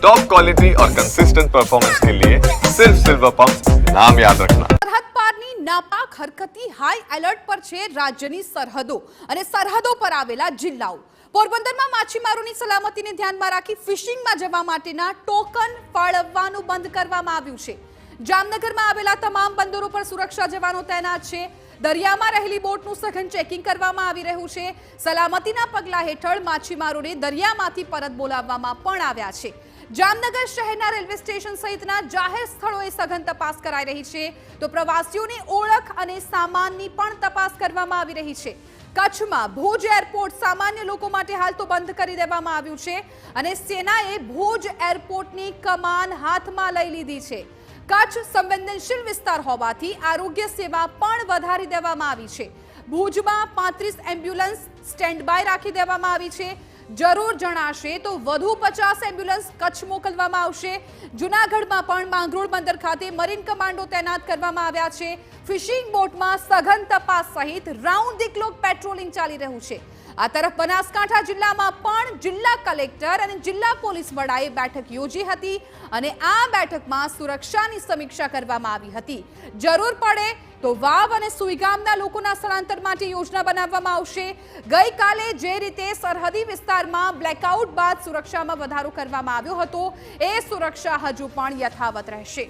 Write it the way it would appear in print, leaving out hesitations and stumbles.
Top quality और consistent performance के लिए सिर्फ सिल्वर पंप नाम याद रखना। સરહદ પારની નાપાક હરકતી હાઈ એલર્ટ પર છે રાજ્યની સરહદો અને સરહદો પર આવેલા જિલ્લાઓ। પોરબંદરમાં માછીમારોની સલામતીને ધ્યાનમાં રાખી ફિશિંગમાં જવા માટેના ટોકન ફાળવવાનું બંધ કરવામાં આવ્યું છે। જામનગરમાં આવેલા તમામ બંદરો પર સુરક્ષા જવાનો તૈનાત છે। દરિયામાં રહેલી બોટનું સઘન ચેકિંગ કરવામાં આવી રહ્યું છે। સલામતીના પગલા હેઠળ માછીમારોને દરિયામાંથી પરત બોલાવવામાં પણ આવ્યા છે। જામનગર શહેરના રેલવે સ્ટેશન સહિતના જાહેર સ્થળોએ સઘન તપાસ કરાઈ રહી છે, તો પ્રવાસીઓની ઓળખ અને સામાનની પણ તપાસ કરવામાં આવી રહી છે। કચ્છમાં ભુજ એરપોર્ટ સામાન્ય લોકો માટે હાલ તો બંધ કરી દેવામાં આવ્યું છે અને સેનાએ ભુજ એરપોર્ટની કમાન હાથમાં લઈ લીધી છે। કચ્છ સંવેદનશીલ વિસ્તાર હોવાથી આરોગ્ય સેવા પણ વધારી દેવામાં આવી છે। ભુજમાં 35 એમ્બ્યુલન્સ સ્ટેન્ડ બાય રાખી દેવામાં આવી છે। જરૂર જણાશે તો વધુ 50 એમ્બ્યુલન્સ કચ્છ મોકલવામાં આવશે। જૂનાગઢમાં પણ માંગરોળ બંદર ખાતે મરીન કમાન્ડો તૈનાત કરવામાં આવ્યા છે। ફિશિંગ બોટમાં સઘન તપાસ સહિત રાઉન્ડ ધી ક્લોક પેટ્રોલિંગ ચાલી રહ્યું છે। આ તરફ બનાસકાંઠા જિલ્લામાં પણ જિલ્લા કલેક્ટર અને જિલ્લા પોલીસ વડાએ બેઠક યોજી હતી અને આ બેઠકમાં સુરક્ષાની સમીક્ષા કરવામાં આવી હતી। જરૂર પડે તો વાવ અને સુઈગામના લોકોના સ્થળાંતર માટે યોજના બનાવવામાં આવશે। ગઈકાલે જે રીતે સરહદી વિસ્તારમાં બ્લેકઆઉટ બાદ સુરક્ષામાં વધારો કરવામાં આવ્યો હતો, એ સુરક્ષા હજુ પણ યથાવત રહેશે।